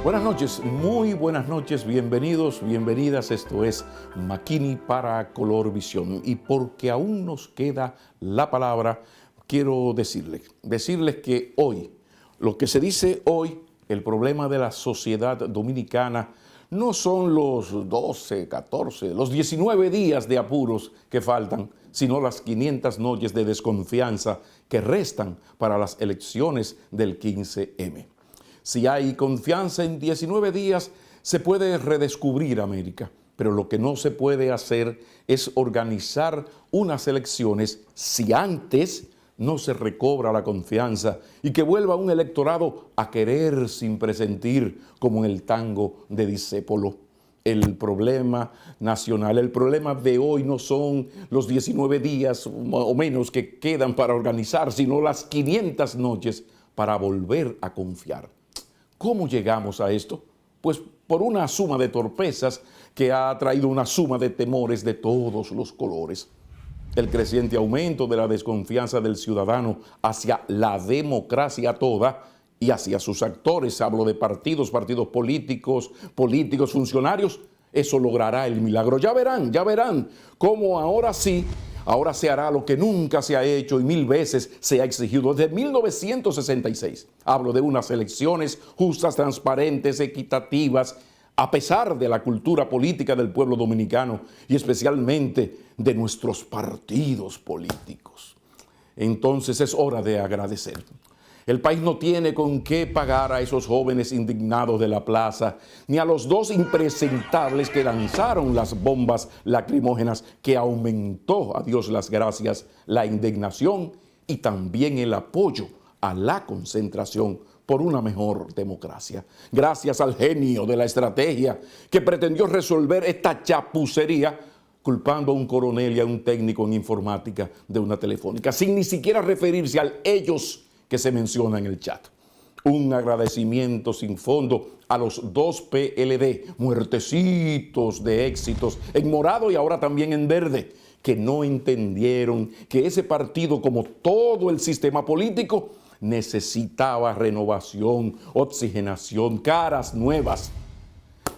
Buenas noches, muy buenas noches, bienvenidos, bienvenidas. Esto es Makini para Colorvisión. Y porque aún nos queda la palabra, quiero decirles que hoy, lo que se dice hoy, el problema de la sociedad dominicana, no son los 12, 14, los 19 días de apuros que faltan, sino las 500 noches de desconfianza que restan para las elecciones del 15M. Si hay confianza en 19 días, se puede redescubrir América, pero lo que no se puede hacer es organizar unas elecciones si antes no se recobra la confianza y que vuelva un electorado a querer sin presentir, como en el tango de Discépolo. El problema nacional, el problema de hoy no son los 19 días o menos que quedan para organizar, sino las 500 noches para volver a confiar. ¿Cómo llegamos a esto? Pues por una suma de torpezas que ha traído una suma de temores de todos los colores. El creciente aumento de la desconfianza del ciudadano hacia la democracia toda y hacia sus actores, hablo de partidos políticos, funcionarios, eso logrará el milagro. Ya verán cómo ahora sí, ahora se hará lo que nunca se ha hecho y 1000 veces se ha exigido desde 1966. Hablo de unas elecciones justas, transparentes, equitativas, a pesar de la cultura política del pueblo dominicano y especialmente de nuestros partidos políticos. Entonces es hora de agradecer. El país no tiene con qué pagar a esos jóvenes indignados de la plaza, ni a los 2 impresentables que lanzaron las bombas lacrimógenas, que aumentó, a Dios las gracias, la indignación y también el apoyo a la concentración por una mejor democracia. Gracias al genio de la estrategia que pretendió resolver esta chapucería culpando a un coronel y a un técnico en informática de una telefónica, sin ni siquiera referirse al ellos que se menciona en el chat. Un agradecimiento sin fondo a los 2 PLD, muertecitos de éxitos, en morado y ahora también en verde, que no entendieron que ese partido, como todo el sistema político, necesitaba renovación, oxigenación, caras nuevas.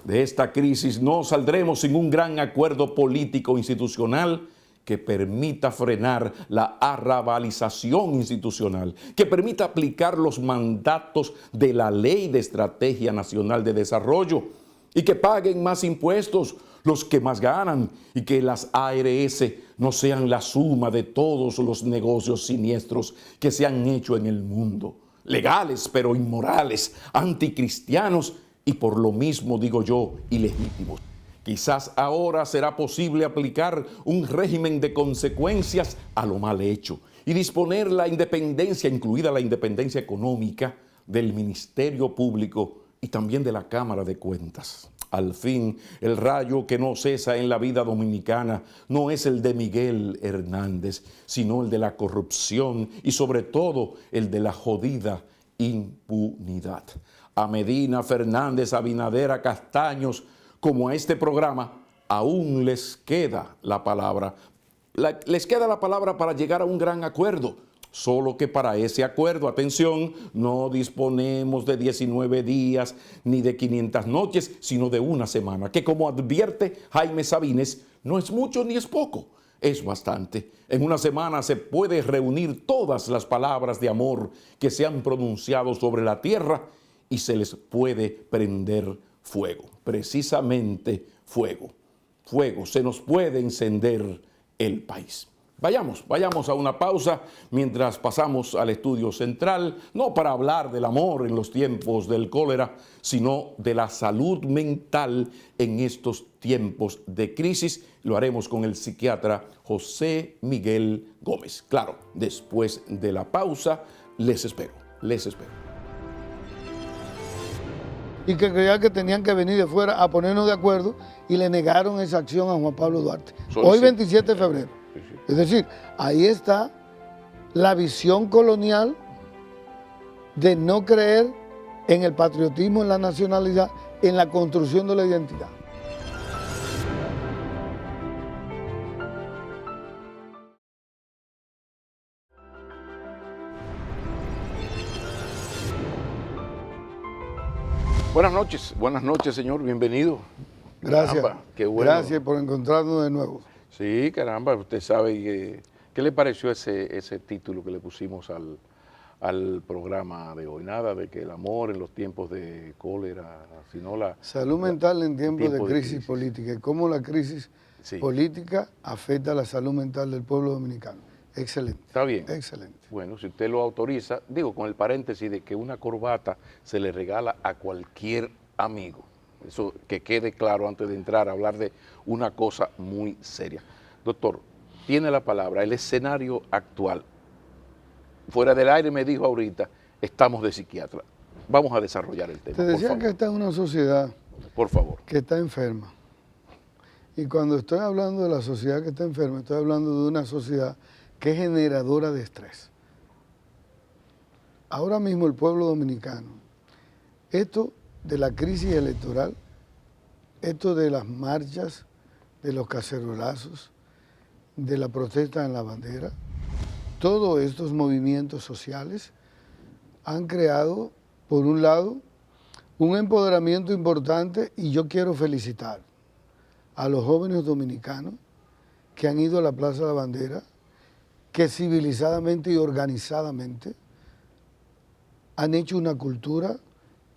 De esta crisis no saldremos sin un gran acuerdo político institucional que permita frenar la arrabalización institucional, que permita aplicar los mandatos de la Ley de Estrategia Nacional de Desarrollo y que paguen más impuestos los que más ganan y que las ARS no sean la suma de todos los negocios siniestros que se han hecho en el mundo, legales pero inmorales, anticristianos y por lo mismo, digo yo, ilegítimos. Quizás ahora será posible aplicar un régimen de consecuencias a lo mal hecho y disponer la independencia, incluida la independencia económica, del Ministerio Público y también de la Cámara de Cuentas. Al fin, el rayo que no cesa en la vida dominicana no es el de Miguel Hernández, sino el de la corrupción y sobre todo el de la jodida impunidad. A Medina, Fernández, Abinader, a Castaños, como a este programa, aún les queda la palabra. Les queda la palabra para llegar a un gran acuerdo. Solo que para ese acuerdo, atención, no disponemos de 19 días ni de 500 noches, sino de una semana, que como advierte Jaime Sabines, no es mucho ni es poco, es bastante. En una semana se puede reunir todas las palabras de amor que se han pronunciado sobre la tierra y se les puede prender fuego, precisamente fuego. Fuego, se nos puede encender el país. Vayamos a una pausa mientras pasamos al estudio central, no para hablar del amor en los tiempos del cólera, sino de la salud mental en estos tiempos de crisis. Lo haremos con el psiquiatra José Miguel Gómez. Claro, después de la pausa, les espero. Y que creía que tenían que venir de fuera a ponernos de acuerdo y le negaron esa acción a Juan Pablo Duarte. Hoy 27 de febrero. Es decir, ahí está la visión colonial de no creer en el patriotismo, en la nacionalidad, en la construcción de la identidad. Buenas noches, señor, bienvenido. Gracias, Caramba, qué bueno. Gracias por encontrarnos de nuevo. Sí, caramba, usted sabe ¿qué le pareció ese título que le pusimos al programa de hoy? Nada de que el amor en los tiempos de cólera, sino la... Salud mental en tiempos de crisis política y cómo la crisis política afecta a la salud mental del pueblo dominicano. Excelente. Está bien. Excelente. Bueno, si usted lo autoriza, digo con el paréntesis de que una corbata se le regala a cualquier amigo. Eso que quede claro antes de entrar a hablar de una cosa muy seria. Doctor, tiene la palabra, el escenario actual. Fuera del aire me dijo ahorita, estamos de psiquiatra. Vamos a desarrollar el tema. Te decía que esta es una sociedad, por favor, que está enferma. Y cuando estoy hablando de la sociedad que está enferma, estoy hablando de una sociedad que es generadora de estrés. Ahora mismo el pueblo dominicano, esto de la crisis electoral, esto de las marchas, de los cacerolazos, de la protesta en la bandera, todos estos movimientos sociales han creado, por un lado, un empoderamiento importante, y yo quiero felicitar a los jóvenes dominicanos que han ido a la Plaza de la Bandera, que civilizadamente y organizadamente han hecho una cultura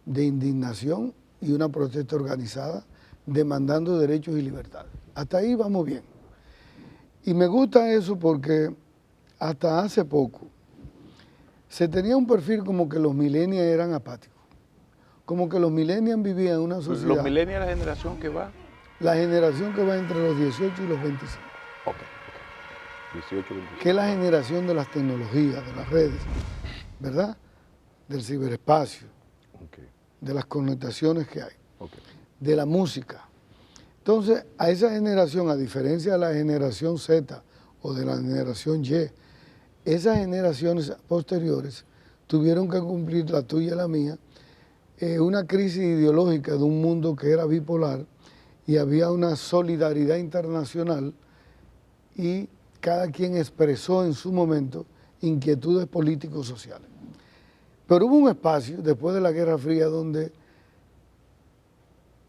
de indignación y una protesta organizada demandando derechos y libertades. Hasta ahí vamos bien. Y me gusta eso porque hasta hace poco se tenía un perfil como que los millennials eran apáticos, como que los millennials vivían en una sociedad... ¿Los millennials es la generación que va? La generación que va entre los 18 y los 25. Ok. 18, 25. Que es la generación de las tecnologías, de las redes, ¿verdad? Del ciberespacio, de las connotaciones que hay, de la música. Entonces, a esa generación, a diferencia de la generación Z o de la generación Y, esas generaciones posteriores tuvieron que cumplir, la tuya y la mía, una crisis ideológica de un mundo que era bipolar y había una solidaridad internacional y cada quien expresó en su momento inquietudes políticos sociales. Pero hubo un espacio después de la Guerra Fría donde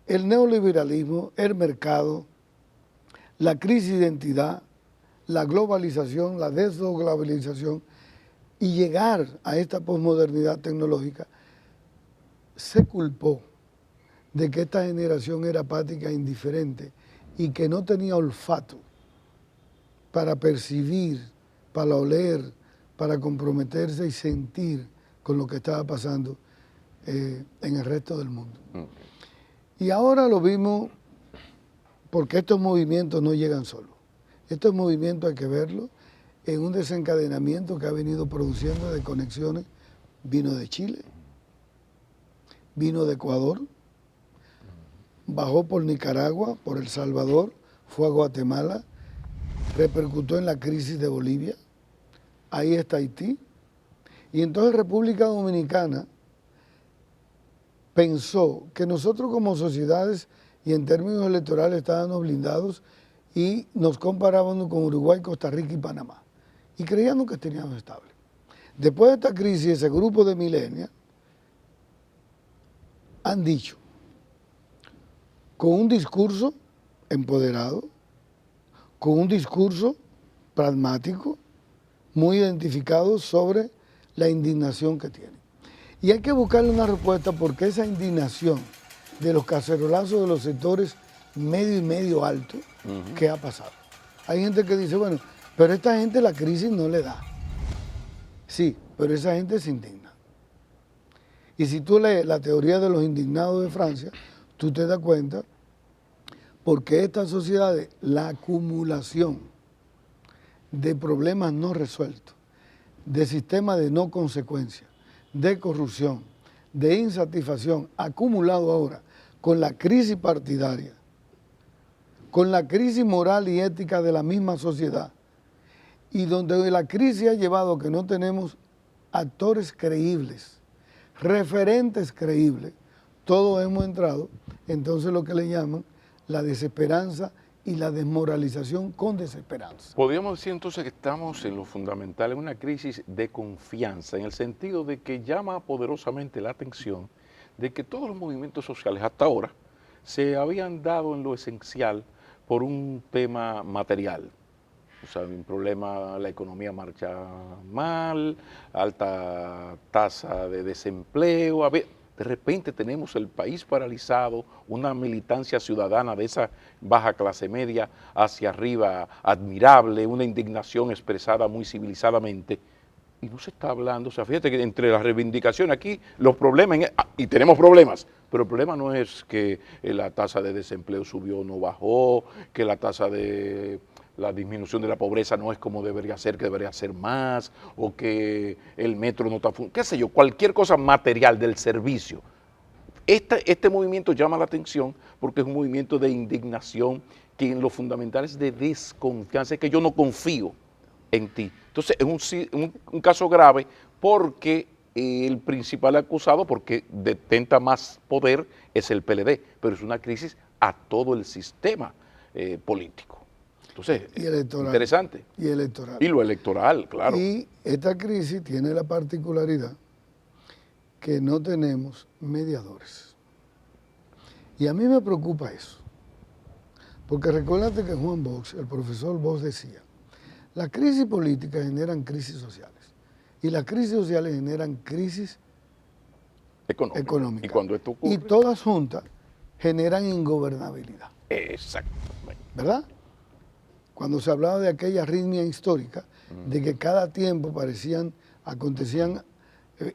el neoliberalismo, el mercado, la crisis de identidad, la globalización, la desglobalización y llegar a esta posmodernidad tecnológica, se culpó de que esta generación era apática e indiferente y que no tenía olfato para percibir, para oler, para comprometerse y sentir con lo que estaba pasando en el resto del mundo. Y ahora lo vimos porque estos movimientos no llegan solos. Estos movimientos hay que verlos en un desencadenamiento que ha venido produciendo de conexiones. Vino de Chile, vino de Ecuador, bajó por Nicaragua, por El Salvador, fue a Guatemala, repercutió en la crisis de Bolivia, ahí está Haití, y entonces República Dominicana pensó que nosotros como sociedades y en términos electorales estábamos blindados y nos comparábamos con Uruguay, Costa Rica y Panamá, y creíamos que teníamos estable. Después de esta crisis, ese grupo de millennials han dicho, con un discurso empoderado, con un discurso pragmático, muy identificado sobre la indignación que tienen. Y hay que buscarle una respuesta porque esa indignación de los cacerolazos de los sectores medio y medio alto, ¿qué ha pasado? Hay gente que dice, bueno, pero esta gente la crisis no le da. Sí, pero esa gente se indigna. Y si tú lees la teoría de los indignados de Francia, tú te das cuenta porque estas sociedades, la acumulación de problemas no resueltos, de sistemas de no consecuencia, de corrupción, de insatisfacción, acumulado ahora con la crisis partidaria, con la crisis moral y ética de la misma sociedad, y donde la crisis ha llevado a que no tenemos actores creíbles referentes creíbles, todos hemos entrado, entonces lo que le llaman la desesperanza y la desmoralización con desesperanza. Podríamos decir entonces que estamos en lo fundamental, en una crisis de confianza, en el sentido de que llama poderosamente la atención de que todos los movimientos sociales hasta ahora se habían dado en lo esencial por un tema material. O sea, un problema, la economía marcha mal, alta tasa de desempleo. De repente tenemos el país paralizado, una militancia ciudadana de esa baja clase media hacia arriba admirable, una indignación expresada muy civilizadamente. Y no se está hablando, o sea, fíjate que entre las reivindicaciones aquí, los problemas, y tenemos problemas, pero el problema no es que la tasa de desempleo subió o no bajó, que la tasa de la disminución de la pobreza no es como debería ser, que debería ser más, o que el metro no está funcionando, qué sé yo, cualquier cosa material del servicio. Este movimiento llama la atención porque es un movimiento de indignación que en lo fundamental es de desconfianza, es que yo no confío en ti. Entonces es un caso grave porque el principal acusado, porque detenta más poder, es el PLD, pero es una crisis a todo el sistema político. Entonces, y electoral, interesante. Y electoral. Y lo electoral, claro. Y esta crisis tiene la particularidad que no tenemos mediadores. Y a mí me preocupa eso. Porque recuérdate que Juan Bosch, el profesor Bosch decía, las crisis políticas generan crisis sociales. Y las crisis sociales generan crisis económicas. Y cuando esto ocurre, y todas juntas generan ingobernabilidad. Exactamente. ¿Verdad? Cuando se hablaba de aquella arritmia histórica, de que cada tiempo acontecían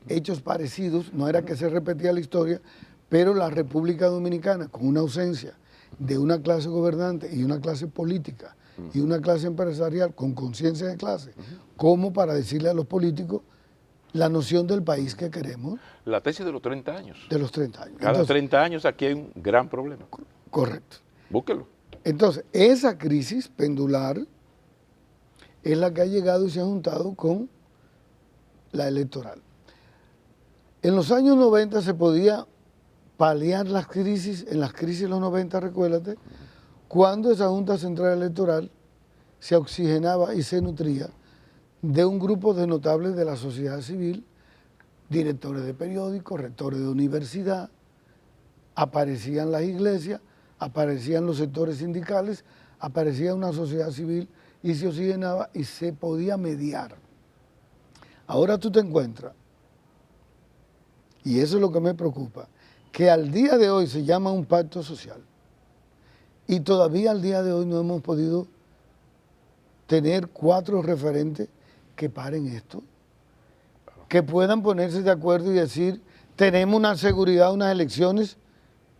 hechos parecidos, no era que se repetía la historia, pero la República Dominicana, con una ausencia de una clase gobernante y una clase política y una clase empresarial con conciencia de clase, como para decirle a los políticos la noción del país que queremos. La tesis de los 30 años. De los 30 años. Cada 30 años aquí hay un gran problema. Correcto. Búsquelo. Entonces, esa crisis pendular es la que ha llegado y se ha juntado con la electoral. En los años 90 se podía paliar las crisis, en las crisis de los 90, recuérdate, cuando esa Junta Central Electoral se oxigenaba y se nutría de un grupo de notables de la sociedad civil, directores de periódicos, rectores de universidad, aparecían las iglesias, aparecían los sectores sindicales, aparecía una sociedad civil y se oxigenaba y se podía mediar. Ahora tú te encuentras, y eso es lo que me preocupa, que al día de hoy se llama un pacto social y todavía al día de hoy no hemos podido tener 4 referentes que paren esto, que puedan ponerse de acuerdo y decir, tenemos una seguridad, unas elecciones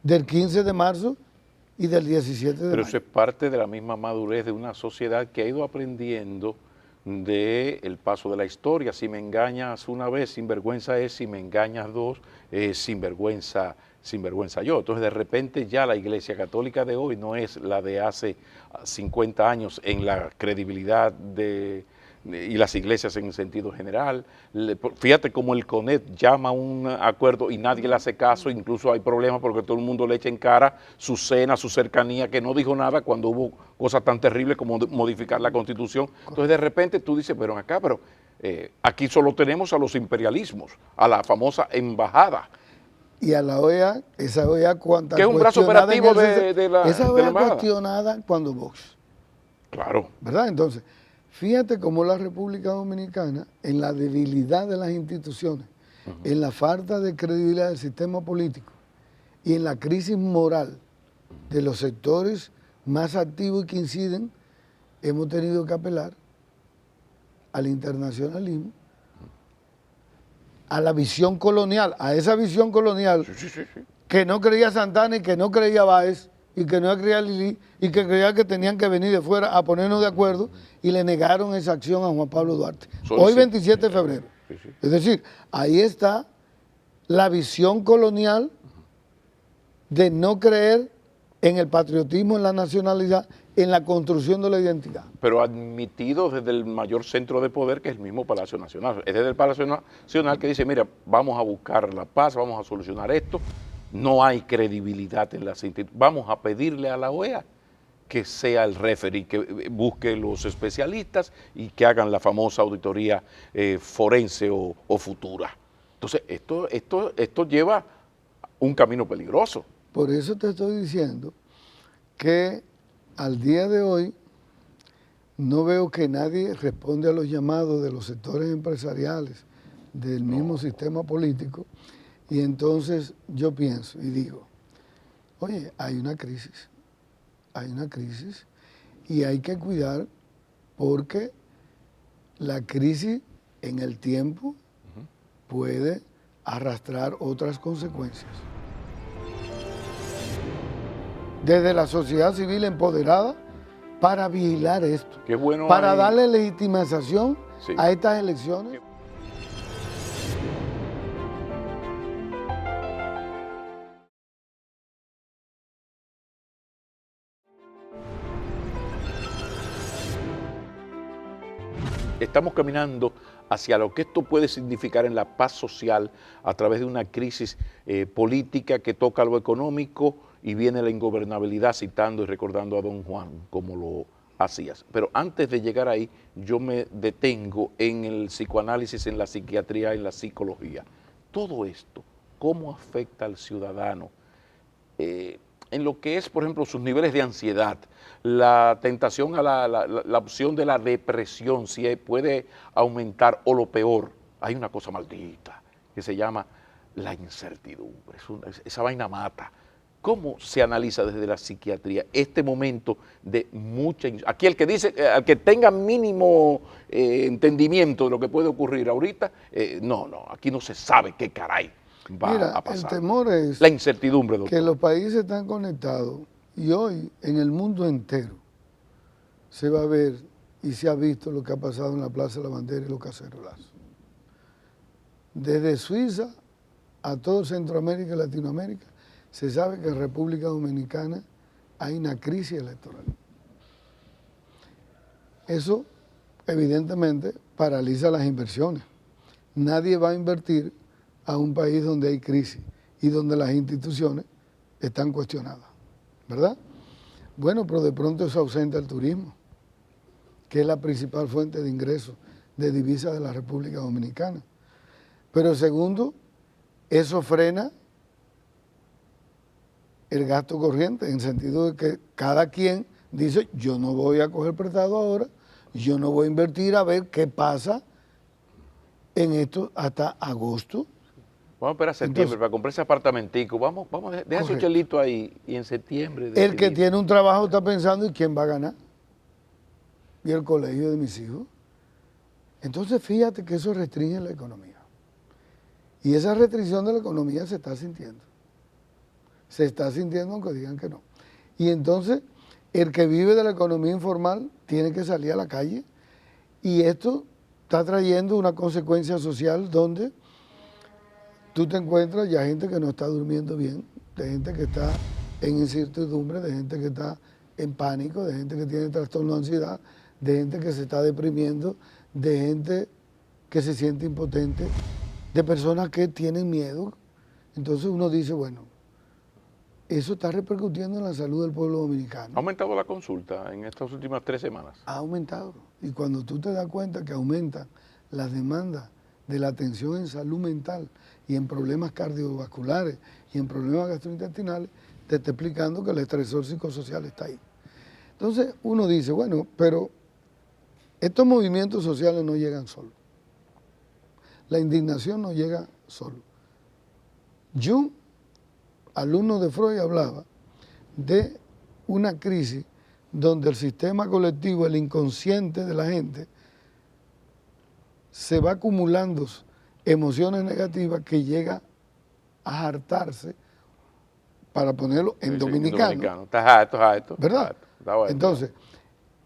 del 15 de marzo y del 17 de mayo. Pero eso es parte de la misma madurez de una sociedad que ha ido aprendiendo del paso de la historia. Si me engañas una vez, sinvergüenza es; si me engañas 2, sinvergüenza yo. Entonces, de repente ya la Iglesia Católica de hoy no es la de hace 50 años en la credibilidad y las iglesias en sentido general. Fíjate cómo el CONET llama a un acuerdo y nadie le hace caso, incluso hay problemas porque todo el mundo le echa en cara su cena, su cercanía, que no dijo nada cuando hubo cosas tan terribles como modificar la Constitución. Entonces de repente tú dices, pero aquí solo tenemos a los imperialismos, a la famosa embajada. Y a la OEA, esa OEA cuando... Que es un brazo operativo de la esa OEA embajada. Cuestionada cuando Vox. Claro. ¿Verdad? Entonces, fíjate cómo la República Dominicana, en la debilidad de las instituciones, en la falta de credibilidad del sistema político y en la crisis moral de los sectores más activos y que inciden, hemos tenido que apelar al internacionalismo, a la visión colonial, a esa visión colonial que no creía Santana y que no creía Báez y que no creía Lili y que creía que tenían que venir de fuera a ponernos de acuerdo y le negaron esa acción a Juan Pablo Duarte. Hoy 27 de febrero. Es decir, ahí está la visión colonial de no creer en el patriotismo, en la nacionalidad, en la construcción de la identidad. Pero admitido desde el mayor centro de poder, que es el mismo Palacio Nacional. Es desde el Palacio Nacional que dice, mira, vamos a buscar la paz, vamos a solucionar esto, no hay credibilidad en las instituciones, vamos a pedirle a la OEA que sea el referee, que busque los especialistas y que hagan la famosa auditoría forense o futura. Entonces, esto lleva un camino peligroso. Por eso te estoy diciendo que al día de hoy no veo que nadie responde a los llamados de los sectores empresariales, del mismo sistema político, y entonces yo pienso y digo, oye, hay una crisis y hay que cuidar porque la crisis en el tiempo puede arrastrar otras consecuencias. Desde la sociedad civil empoderada para vigilar esto, Qué bueno para hay... darle legitimación Sí. a estas elecciones. Estamos caminando hacia lo que esto puede significar en la paz social a través de una crisis política que toca lo económico y viene la ingobernabilidad, citando y recordando a don Juan como lo hacías. Pero antes de llegar ahí, yo me detengo en el psicoanálisis, en la psiquiatría, en la psicología. Todo esto, ¿cómo afecta al ciudadano? En lo que es, por ejemplo, sus niveles de ansiedad, la tentación a la opción de la depresión, si puede aumentar, o lo peor, hay una cosa maldita que se llama la incertidumbre. Esa vaina mata. ¿Cómo se analiza desde la psiquiatría este momento de mucha incertidumbre? Aquí el que dice, al que tenga mínimo entendimiento de lo que puede ocurrir ahorita, no, aquí no se sabe qué caray va a pasar. El temor es la incertidumbre, doctor. que los países están conectados y hoy en el mundo entero se va a ver y se ha visto lo que ha pasado en la Plaza de la Bandera y los cacerolazos. Desde Suiza a todo Centroamérica y Latinoamérica se sabe que en República Dominicana hay una crisis electoral. Eso evidentemente paraliza las inversiones. Nadie va a invertir a un país donde hay crisis y donde las instituciones están cuestionadas, ¿verdad? Bueno, pero de pronto eso ausenta el turismo, que es la principal fuente de ingresos de divisas de la República Dominicana. Pero segundo, eso frena el gasto corriente, en el sentido de que cada quien dice, yo no voy a coger prestado ahora, yo no voy a invertir a ver qué pasa en esto hasta agosto. Vamos a esperar a septiembre. Entonces, para comprar ese apartamentico. Vamos a dejar su chelito ahí y en septiembre. El que tiene un trabajo está pensando, ¿y quién va a ganar? Y el colegio de mis hijos. Entonces fíjate que eso restringe la economía. Y esa restricción de la economía se está sintiendo. Se está sintiendo aunque digan que no. Y entonces el que vive de la economía informal tiene que salir a la calle. Y esto está trayendo una consecuencia social donde tú te encuentras ya gente que no está durmiendo bien, de gente que está en incertidumbre, de gente que está en pánico, de gente que tiene trastorno de ansiedad, de gente que se está deprimiendo, de gente que se siente impotente, de personas que tienen miedo. Entonces uno dice, bueno, eso está repercutiendo en la salud del pueblo dominicano. ¿Ha aumentado la consulta en estas últimas 3 semanas? Ha aumentado. Y cuando tú te das cuenta que aumentan las demandas de la atención en salud mental y en problemas cardiovasculares y en problemas gastrointestinales, te está explicando que el estresor psicosocial está ahí. Entonces uno dice, bueno, pero estos movimientos sociales no llegan solos. La indignación no llega solo. Jung, alumno de Freud, hablaba de una crisis donde el sistema colectivo, el inconsciente de la gente, se va acumulando emociones negativas que llega a hartarse, para ponerlo en dominicano. Está harto. ¿Verdad? Está bueno. Entonces,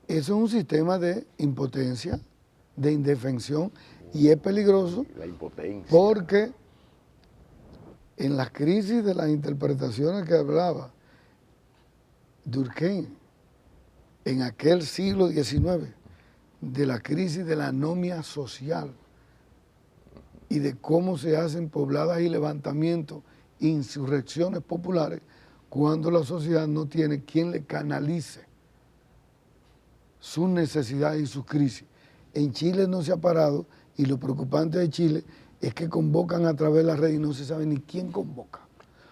eso es un sistema de impotencia, de indefensión, y es peligroso. La impotencia. Porque en las crisis de las interpretaciones que hablaba, Durkheim, en aquel siglo XIX, de la crisis de la anomia social y de cómo se hacen pobladas y levantamientos, insurrecciones populares, cuando la sociedad no tiene quien le canalice sus necesidades y sus crisis. En Chile no se ha parado, y lo preocupante de Chile es que convocan a través de las redes y no se sabe ni quién convoca.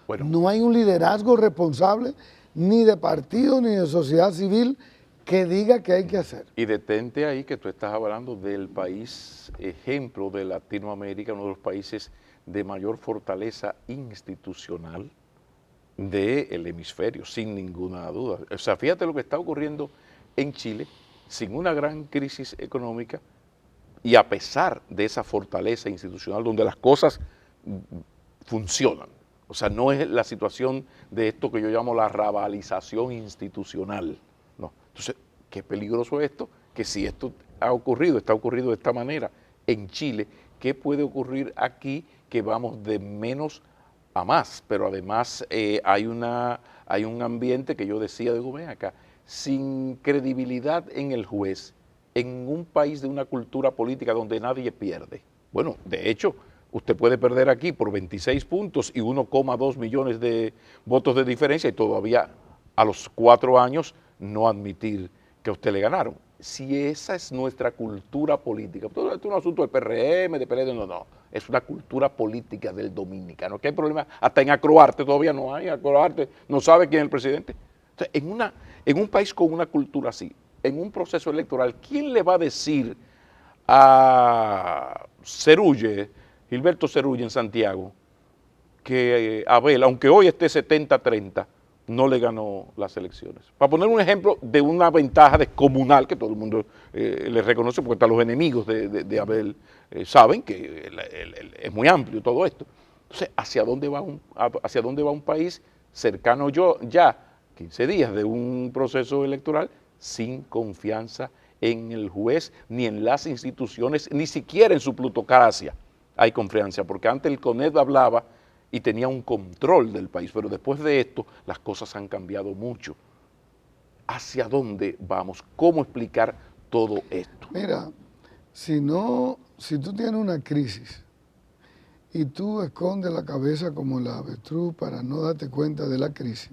Bueno. No hay un liderazgo responsable ni de partido ni de sociedad civil que diga que hay que hacer. Y detente ahí que tú estás hablando del país ejemplo de Latinoamérica, uno de los países de mayor fortaleza institucional del hemisferio, sin ninguna duda. O sea, fíjate lo que está ocurriendo en Chile, sin una gran crisis económica y a pesar de esa fortaleza institucional donde las cosas funcionan. O sea, no es la situación de esto que yo llamo la rabalización institucional. No. Entonces, qué peligroso esto, que si esto está ocurrido de esta manera en Chile, ¿qué puede ocurrir aquí que vamos de menos a más? Pero además hay un ambiente que yo decía, digo, ven acá, sin credibilidad en el juez, en un país de una cultura política donde nadie pierde. Bueno, de hecho, usted puede perder aquí por 26 puntos y 1,2 millones de votos de diferencia y todavía a los 4 años no admitir que a usted le ganaron. Si esa es nuestra cultura política, esto es un asunto del PRM, de PLD, no, es una cultura política del dominicano, que hay problemas, hasta en Acroarte todavía no hay, Acroarte no sabe quién es el presidente. Entonces, en un país con una cultura así, en un proceso electoral, ¿quién le va a decir a Gilberto Cerulle en Santiago, que Abel, aunque hoy esté 70-30, no le ganó las elecciones? Para poner un ejemplo de una ventaja descomunal que todo el mundo le reconoce, porque hasta los enemigos de Abel saben que es muy amplio todo esto. Entonces, ¿hacia dónde va un país cercano ya 15 días de un proceso electoral sin confianza en el juez, ni en las instituciones, ni siquiera en su plutocracia hay confianza? Porque antes el CONED hablaba y tenía un control del país, pero después de esto las cosas han cambiado mucho. ¿Hacia dónde vamos? ¿Cómo explicar todo esto? Mira, si tú tienes una crisis y tú escondes la cabeza como la avestruz para no darte cuenta de la crisis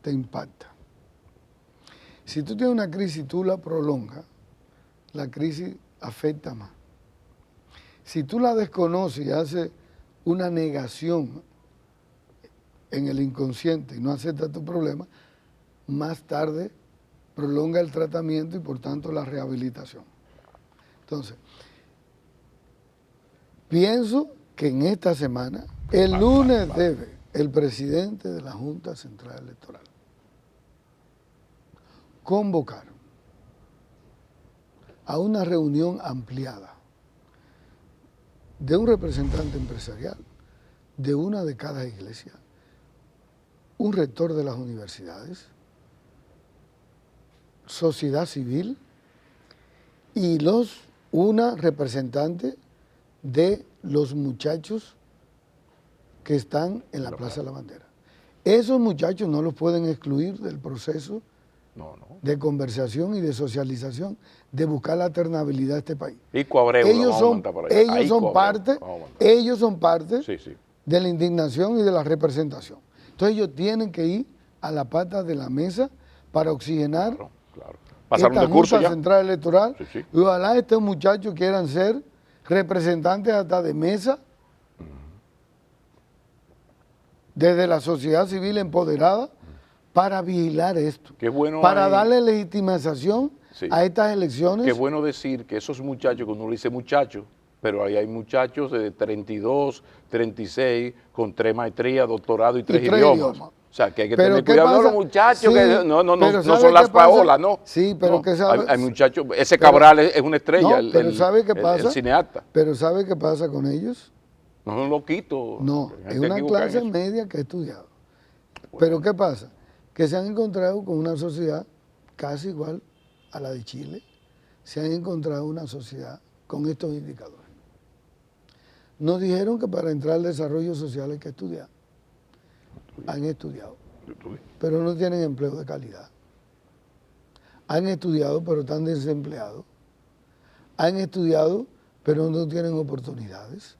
te impacta. Si tú tienes una crisis y tú la prolongas, la crisis afecta más. Si tú la desconoces y haces una negación en el inconsciente y no aceptas tu problema, más tarde prolonga el tratamiento y por tanto la rehabilitación. Entonces, pienso que en esta semana, el lunes debe el presidente de la Junta Central Electoral convocar a una reunión ampliada de un representante empresarial, de una de cada iglesia, un rector de las universidades, sociedad civil y una representante de los muchachos que están en la Plaza de la Bandera. Esos muchachos no los pueden excluir del proceso de conversación y de socialización, de buscar la alternabilidad de este país. Ellos son parte de la indignación y de la representación. Entonces ellos tienen que ir a la pata de la mesa para oxigenar esta Junta Central Electoral. Y ojalá estos muchachos quieran ser representantes hasta de mesa desde la sociedad civil empoderada para vigilar esto, para darle legitimización a estas elecciones. Qué bueno decir que esos muchachos, cuando uno dice muchachos, pero ahí hay muchachos de 32, 36, con 3 maestrías, doctorado y 3 idiomas. O sea, que hay que tener cuidado con los muchachos, que no son las Paolas, ¿no? Sí, pero no, ¿qué sabes? Hay muchachos, ese Cabral es una estrella, el cineasta. Pero ¿sabe qué pasa con ellos? No son loquitos. No, es una clase media que ha estudiado. Bueno. Pero ¿qué pasa? Que se han encontrado con una sociedad casi igual a la de Chile. Se han encontrado una sociedad con estos indicadores. Nos dijeron que para entrar al desarrollo social hay que estudiar. Han estudiado. pero no tienen empleo de calidad. Han estudiado, pero están desempleados. Han estudiado, pero no tienen oportunidades.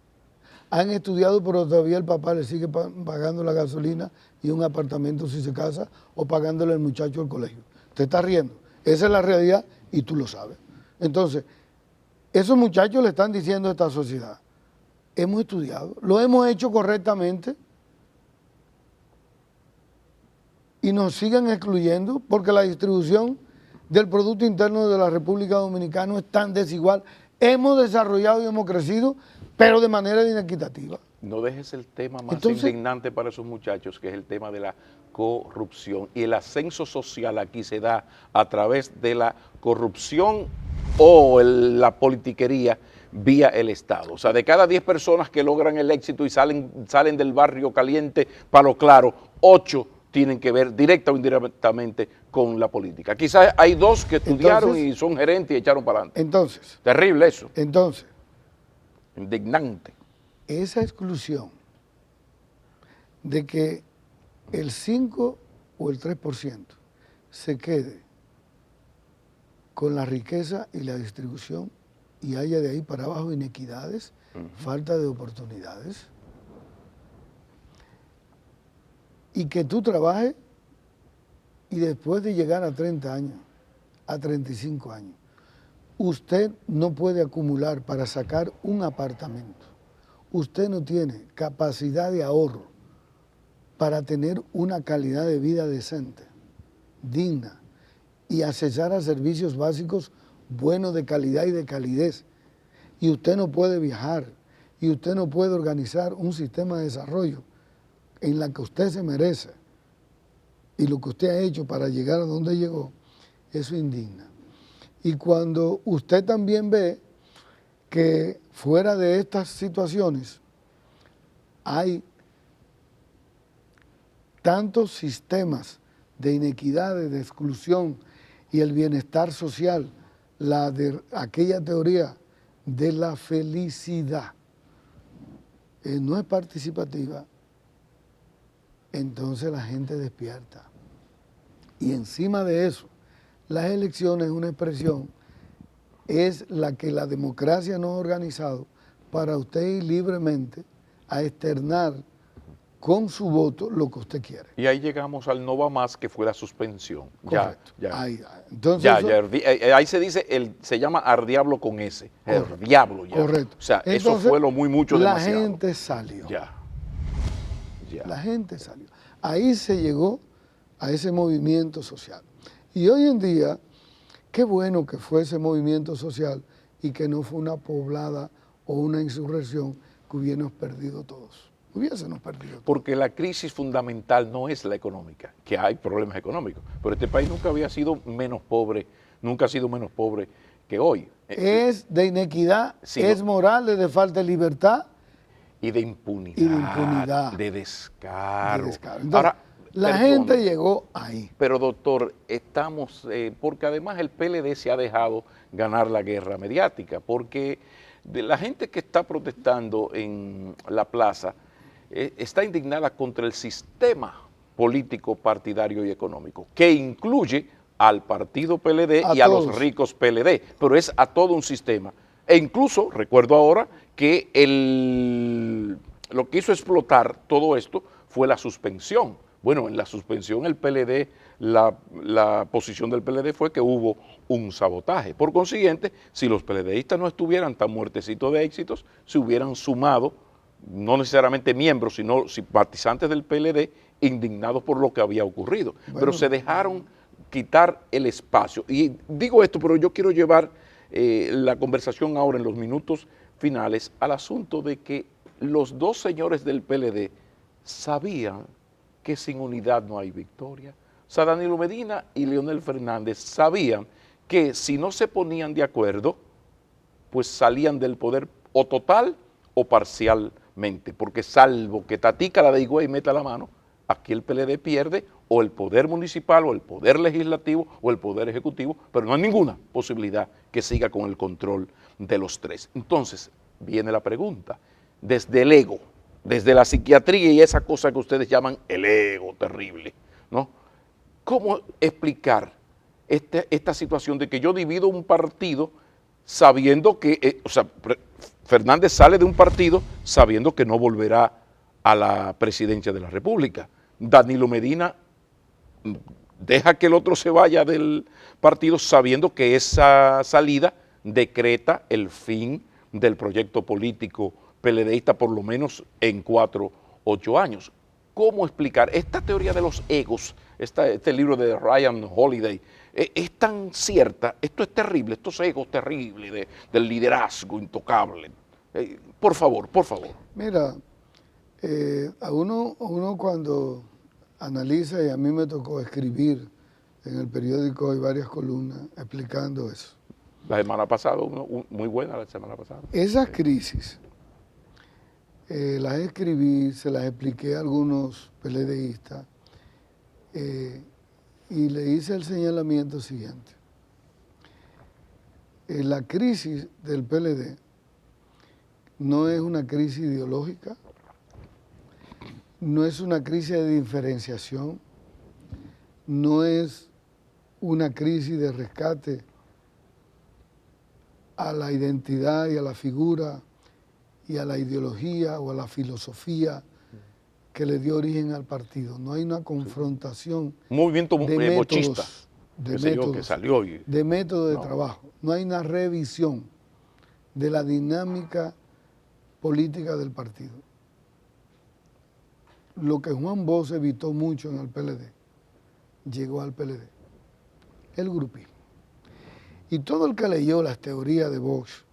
Han estudiado, pero todavía el papá le sigue pagando la gasolina y un apartamento si se casa, o pagándole al muchacho el colegio. Te estás riendo. Esa es la realidad y tú lo sabes. Entonces, esos muchachos le están diciendo a esta sociedad: hemos estudiado, lo hemos hecho correctamente, y nos siguen excluyendo porque la distribución del Producto Interno de la República Dominicana es tan desigual. Hemos desarrollado y hemos crecido, pero de manera inequitativa. No dejes el tema más indignante para esos muchachos, que es el tema de la corrupción. Y el ascenso social aquí se da a través de la corrupción o la politiquería vía el Estado. O sea, de cada 10 personas que logran el éxito y salen del barrio caliente, Palo Claro, 8 tienen que ver directa o indirectamente con la política. Quizás hay 2 que estudiaron y son gerentes y echaron para adelante. Entonces. Terrible eso. Entonces. Indignante. Esa exclusión de que el 5 o el 3% se quede con la riqueza y la distribución y haya de ahí para abajo inequidades, falta de oportunidades, y que tú trabajes y después de llegar a 30 años, a 35 años, usted no puede acumular para sacar un apartamento. Usted no tiene capacidad de ahorro para tener una calidad de vida decente, digna, y accesar a servicios básicos buenos, de calidad y de calidez. Y usted no puede viajar, y usted no puede organizar un sistema de desarrollo en la que usted se merece, y lo que usted ha hecho para llegar a donde llegó, eso indigna. Y cuando usted también ve que fuera de estas situaciones hay tantos sistemas de inequidades, de exclusión y el bienestar social, aquella teoría de la felicidad no es participativa, entonces la gente despierta. Y encima de eso, las elecciones, una expresión, es la que la democracia nos ha organizado para usted ir libremente a externar con su voto lo que usted quiere. Y ahí llegamos al no va más, que fue la suspensión. Correcto. Ya. Entonces, ahí se dice, se llama ardiablo con S. El diablo ya. Correcto. O sea, entonces, eso fue lo mucho la demasiado. gente salió. Ya. La gente salió. Ahí se llegó a ese movimiento social. Y hoy en día, qué bueno que fue ese movimiento social y que no fue una poblada o una insurrección que hubiéramos perdido todos. Hubiésemos perdido todos. Porque la crisis fundamental no es la económica, que hay problemas económicos, pero este país nunca había sido menos pobre, nunca ha sido menos pobre que hoy. Es de inequidad, sí, es moral, es de falta de libertad. Y de impunidad. De descaro. Entonces, ahora, la gente llegó ahí. Pero doctor, estamos, porque además el PLD se ha dejado ganar la guerra mediática, porque de la gente que está protestando en la plaza está indignada contra el sistema político, partidario y económico, que incluye al partido PLD y a los ricos PLD, pero es a todo un sistema. E incluso, recuerdo ahora, que lo que hizo explotar todo esto fue la suspensión. Bueno, en la suspensión el PLD, la posición del PLD fue que hubo un sabotaje. Por consiguiente, si los PLDistas no estuvieran tan muertecitos de éxitos, se hubieran sumado, no necesariamente miembros, sino simpatizantes del PLD, indignados por lo que había ocurrido. Bueno, pero se dejaron quitar el espacio. Y digo esto, pero yo quiero llevar la conversación ahora en los minutos finales al asunto de que los dos señores del PLD sabían que sin unidad no hay victoria. O sea, Danilo Medina y Leonel Fernández sabían que si no se ponían de acuerdo, pues salían del poder o total o parcialmente, porque salvo que Tatica la de Higüey meta la mano, aquí el PLD pierde o el poder municipal o el poder legislativo o el poder ejecutivo, pero no hay ninguna posibilidad que siga con el control de los tres. Entonces, viene la pregunta, desde el ego, desde la psiquiatría y esa cosa que ustedes llaman el ego terrible, ¿no? ¿Cómo explicar esta situación de que yo divido un partido sabiendo que, Fernández sale de un partido sabiendo que no volverá a la presidencia de la República? Danilo Medina deja que el otro se vaya del partido sabiendo que esa salida decreta el fin del proyecto político PLDista por lo menos en 8 años. ¿Cómo explicar esta teoría de los egos, este libro de Ryan Holiday, es tan cierta? Esto es terrible, estos egos terribles del liderazgo intocable. Por favor, por favor. Mira, a uno cuando analiza, y a mí me tocó escribir en el periódico, hay varias columnas explicando eso. La semana pasada, muy buena la semana pasada. Esas crisis las escribí, se las expliqué a algunos PLDistas y le hice el señalamiento siguiente. La crisis del PLD no es una crisis ideológica, no es una crisis de diferenciación, no es una crisis de rescate a la identidad y a la figura y a la ideología o a la filosofía que le dio origen al partido. No hay una confrontación un movimiento de métodos, bochista, que salió de método de trabajo. No hay una revisión de la dinámica política del partido. Lo que Juan Bosch evitó mucho en el PLD, llegó al PLD, el grupismo. Y todo el que leyó las teorías de Bosch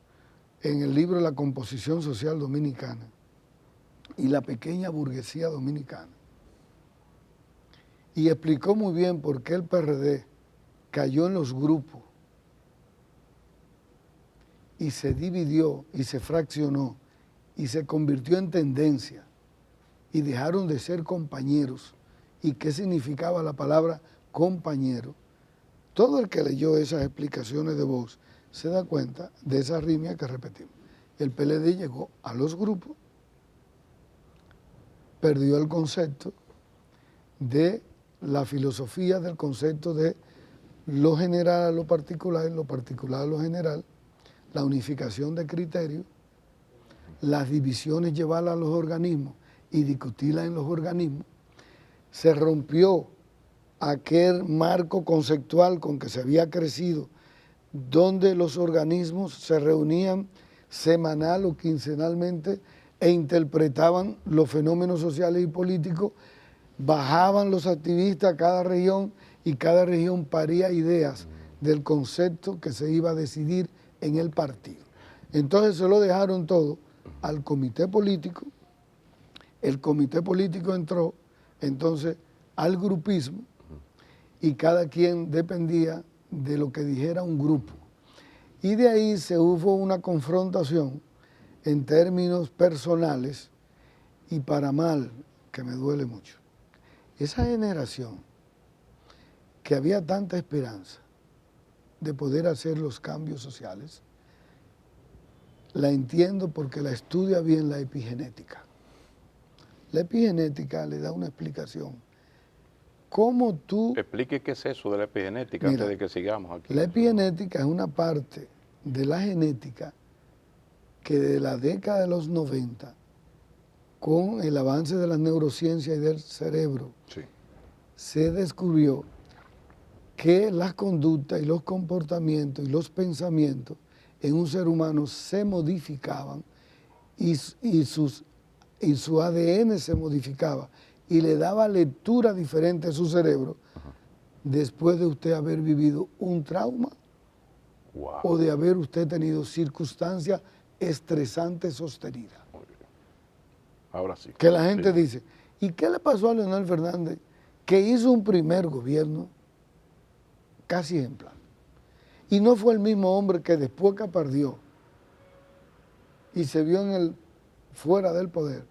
en el libro La composición social dominicana y la pequeña burguesía dominicana, y explicó muy bien por qué el PRD cayó en los grupos y se dividió y se fraccionó y se convirtió en tendencia y dejaron de ser compañeros y qué significaba la palabra compañero. Todo el que leyó esas explicaciones de Bosch se da cuenta de esa arritmia que repetimos. El PLD llegó a los grupos, perdió el concepto de la filosofía del concepto de lo general a lo particular a lo general, la unificación de criterios, las divisiones llevarlas a los organismos y discutirlas en los organismos. Se rompió aquel marco conceptual con que se había crecido, donde los organismos se reunían semanal o quincenalmente e interpretaban los fenómenos sociales y políticos, bajaban los activistas a cada región y cada región paría ideas del concepto que se iba a decidir en el partido. Entonces se lo dejaron todo al comité político, el comité político entró entonces al grupismo y cada quien dependía de lo que dijera un grupo. Y de ahí se hubo una confrontación en términos personales y para mal, que me duele mucho. Esa generación que había tanta esperanza de poder hacer los cambios sociales, la entiendo porque la estudia bien la epigenética. La epigenética le da una explicación. ¿Cómo tú...? Explique qué es eso de la epigenética. Mira, antes de que sigamos aquí. La epigenética es una parte de la genética que desde la década de los 90, con el avance de la neurociencia y del cerebro, sí, se descubrió que las conductas y los comportamientos y los pensamientos en un ser humano se modificaban y su ADN se modificaba y le daba lectura diferente a su cerebro después de usted haber vivido un trauma o de haber usted tenido circunstancias estresantes sostenidas. Ahora sí. Que la gente dice, ¿y qué le pasó a Leonel Fernández? Que hizo un primer gobierno casi ejemplar. Y no fue el mismo hombre que después que perdió y se vio fuera del poder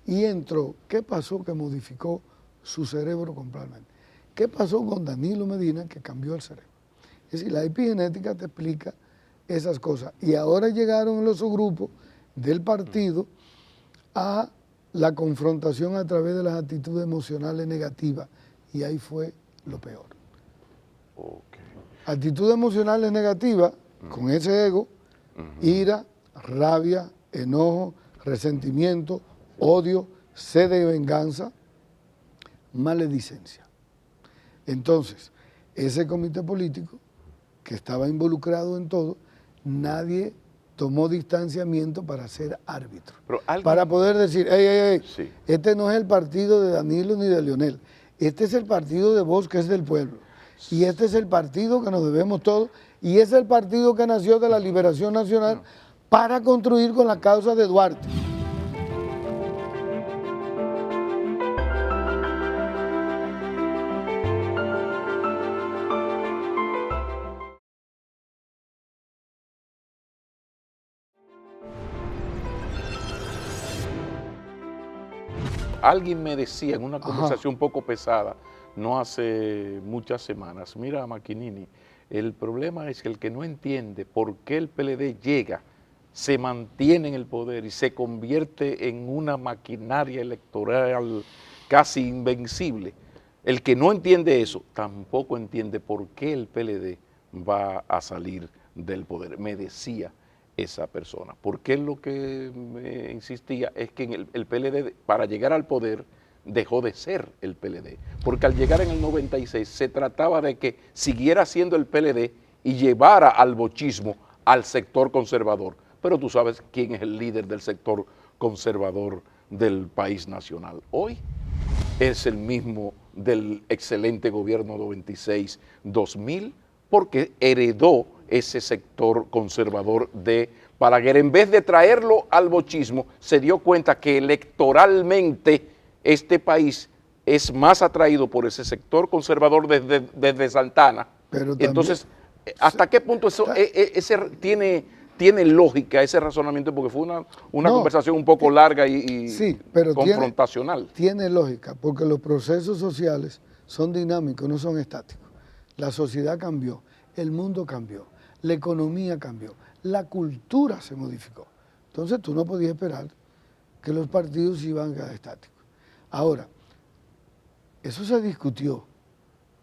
y entró. ¿Qué pasó que modificó su cerebro completamente? ¿Qué pasó con Danilo Medina que cambió el cerebro? Es decir, la epigenética te explica esas cosas. Y ahora llegaron los grupos del partido a la confrontación a través de las actitudes emocionales negativas y ahí fue lo peor. Okay. Actitud emocional negativa, con ese ego, ira, rabia, enojo, resentimiento, odio, sed de venganza, maledicencia. Entonces, ese comité político que estaba involucrado en todo, nadie tomó distanciamiento para ser árbitro. Para poder decir, sí, este no es el partido de Danilo ni de Leonel, este es el partido de vos que es del pueblo. Y este es el partido que nos debemos todos, y es el partido que nació de la Liberación Nacional para construir con la causa de Duarte. Alguien me decía en una conversación un poco pesada, no hace muchas semanas, mira Maquinini, el problema es que el que no entiende por qué el PLD llega, se mantiene en el poder y se convierte en una maquinaria electoral casi invencible, el que no entiende eso tampoco entiende por qué el PLD va a salir del poder, me decía esa persona. Porque lo que me insistía es que en el PLD, para llegar al poder, dejó de ser el PLD. Porque al llegar en el 96 se trataba de que siguiera siendo el PLD y llevara al bochismo al sector conservador. Pero tú sabes quién es el líder del sector conservador del país nacional. Hoy es el mismo del excelente gobierno 96-2000, porque heredó ese sector conservador de Balaguer. En vez de traerlo al bochismo, se dio cuenta que electoralmente este país es más atraído por ese sector conservador desde Santana. Pero también, entonces, ¿hasta qué punto eso tiene lógica ese razonamiento? Porque fue una conversación un poco larga y sí, pero confrontacional. Tiene lógica, porque los procesos sociales son dinámicos, no son estáticos. La sociedad cambió, el mundo cambió, la economía cambió, la cultura se modificó. Entonces tú no podías esperar que los partidos iban a quedar estáticos. Ahora, eso se discutió.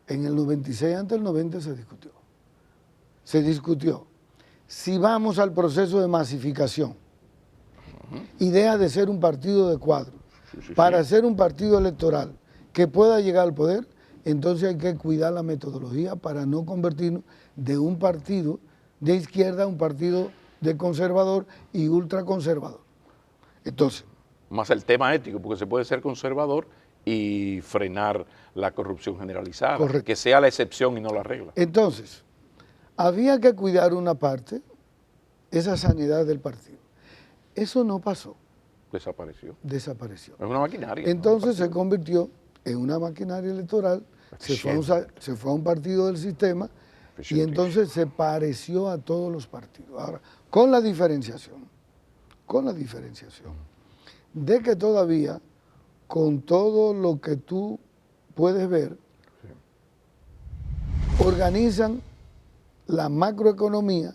En el 96, antes del 90 se discutió. Se discutió. Si vamos al proceso de masificación, idea de ser un partido de cuadro, para ser un partido electoral que pueda llegar al poder, entonces hay que cuidar la metodología para no convertirnos de un partido de izquierda a un partido de conservador y ultraconservador. Entonces, más el tema ético, porque se puede ser conservador y frenar la corrupción generalizada, correcto, que sea la excepción y no la regla. Entonces, había que cuidar una parte, esa sanidad del partido. Eso no pasó. Desapareció. Desapareció. Es una maquinaria. Entonces se convirtió en una maquinaria electoral, se fue a un partido del sistema y entonces se pareció a todos los partidos. Ahora, con la diferenciación de que todavía, con todo lo que tú puedes ver, organizan la macroeconomía,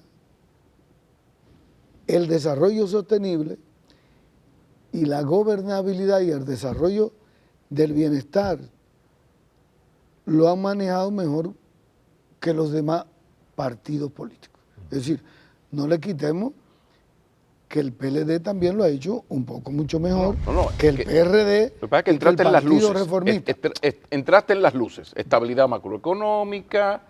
el desarrollo sostenible y la gobernabilidad y el desarrollo del bienestar lo han manejado mejor que los demás partidos políticos. Es decir, no le quitemos que el PLD también lo ha hecho un poco mucho mejor que el PRD, lo que pasa es que entraste en las luces, entraste en las luces, estabilidad macroeconómica,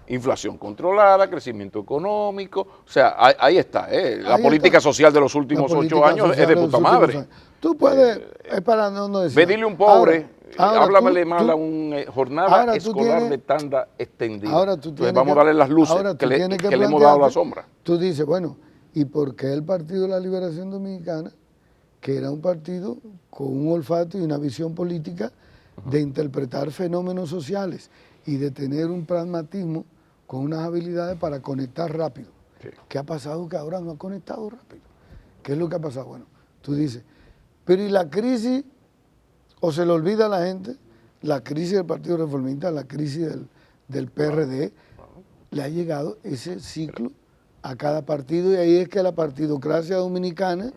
inflación controlada, crecimiento económico, o sea, ahí está, la política social de los últimos 8 años es de puta madre. Tú puedes, es para no decir. Pedirle a un pobre, háblamele mal a una jornada escolar de tanda extendida. Entonces vamos a darle las luces que le hemos dado la sombra. Tú dices, bueno, ¿y por qué el Partido de la Liberación Dominicana, que era un partido con un olfato y una visión política de interpretar fenómenos sociales y de tener un pragmatismo con unas habilidades para conectar rápido? Sí. ¿Qué ha pasado que ahora no ha conectado rápido? ¿Qué es lo que ha pasado? Bueno, tú dices, pero ¿y la crisis? ¿O se le olvida a la gente? La crisis del Partido Reformista, la crisis del PRD, le ha llegado ese ciclo a cada partido y ahí es que la partidocracia dominicana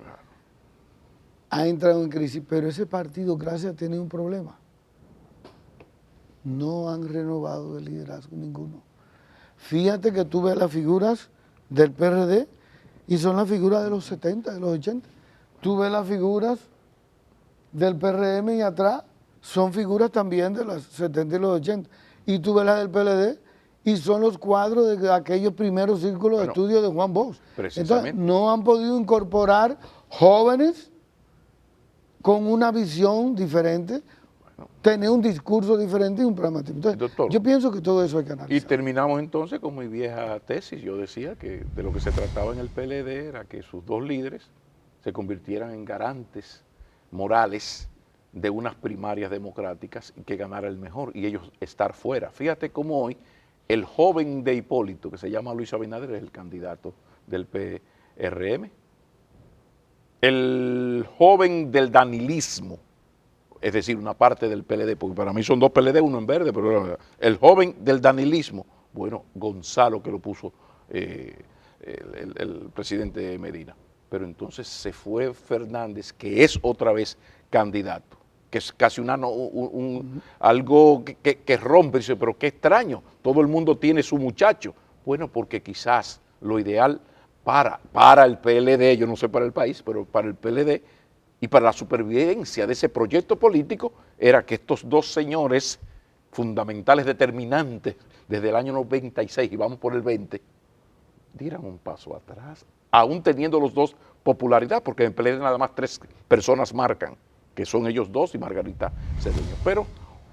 ha entrado en crisis, pero ese partidocracia tiene un problema. no han renovado el liderazgo ninguno. Fíjate que tú ves las figuras del PRD y son las figuras de los 70, de los 80. Tú ves las figuras del PRM y atrás son figuras también de los 70 y los 80. Y tú ves las del PLD y son los cuadros de aquellos primeros círculos de estudio de Juan Bosch. Entonces, no han podido incorporar jóvenes con una visión diferente, tener un discurso diferente y un pragmatismo. Entonces, doctor, yo pienso que todo eso hay que analizar. Y terminamos entonces con mi vieja tesis. Yo decía que de lo que se trataba en el PLD era que sus dos líderes se convirtieran en garantes morales de unas primarias democráticas y que ganara el mejor y ellos estar fuera. Fíjate cómo hoy el joven de Hipólito, que se llama Luis Abinader, es el candidato del PRM. El joven del danilismo, es decir, una parte del PLD, porque para mí son dos PLD, uno en verde, pero el joven del danilismo, bueno, Gonzalo que lo puso el presidente Medina. Pero entonces se fue Fernández, que es otra vez candidato, que es casi algo que rompe, dice, pero qué extraño, todo el mundo tiene su muchacho. Bueno, porque quizás lo ideal para el PLD, yo no sé para el país, pero para el PLD y para la supervivencia de ese proyecto político, era que estos dos señores fundamentales, determinantes, desde el año 96 y vamos por el 20, dieran un paso atrás, aún teniendo los dos popularidad, porque en el PLD nada más 3 personas marcan, que son ellos dos y Margarita Cedeño. Pero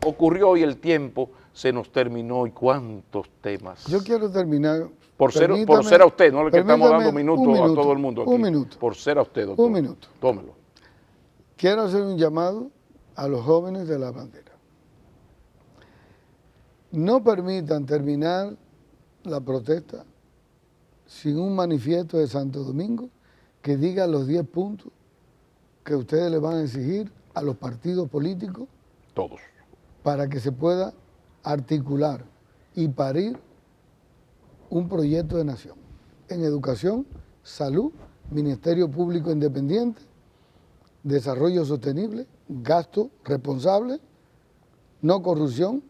ocurrió y el tiempo se nos terminó y cuántos temas. Yo quiero terminar. Por ser a usted, no le que estamos dando minutos a todo el mundo aquí. Un minuto. Por ser a usted, doctor. Un minuto. Tómelo. Quiero hacer un llamado a los jóvenes de la bandera. No permitan terminar la protesta sin un manifiesto de Santo Domingo que diga los 10 puntos que ustedes le van a exigir a los partidos políticos. Todos. Para que se pueda articular y parir un proyecto de nación en educación, salud, Ministerio Público Independiente, desarrollo sostenible, gasto responsable, no corrupción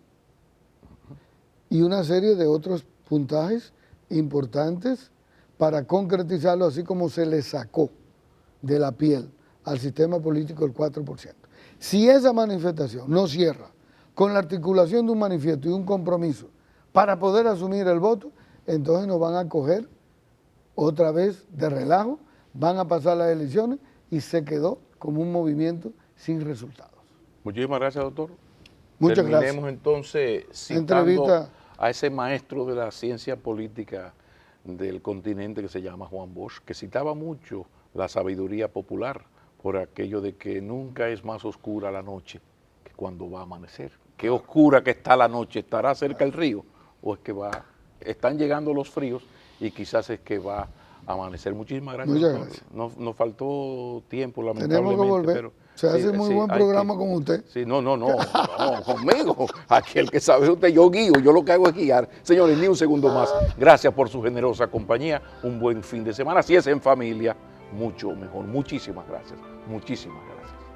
y una serie de otros puntajes importantes para concretizarlo, así como se le sacó de la piel al sistema político el 4%. Si esa manifestación no cierra con la articulación de un manifiesto y un compromiso para poder asumir el voto, entonces nos van a coger otra vez de relajo, van a pasar las elecciones y se quedó como un movimiento sin resultados. Muchísimas gracias, doctor. Muchas gracias. Terminemos entonces citando a ese maestro de la ciencia política del continente que se llama Juan Bosch, que citaba mucho la sabiduría popular por aquello de que nunca es más oscura la noche que cuando va a amanecer. Qué oscura que está la noche, ¿estará cerca el río? ¿O es que están llegando los fríos y quizás es que va a amanecer? Muchísimas gracias. Muchas gracias. Nos faltó tiempo, lamentablemente. Tenemos que volver. Pero se hace muy buen programa con usted. Sí, no, conmigo. Aquí el que sabe es usted, yo guío, yo lo que hago es guiar. Señores, ni un segundo más. Gracias por su generosa compañía. Un buen fin de semana. Si es en familia, mucho mejor. Muchísimas gracias. Muchísimas gracias.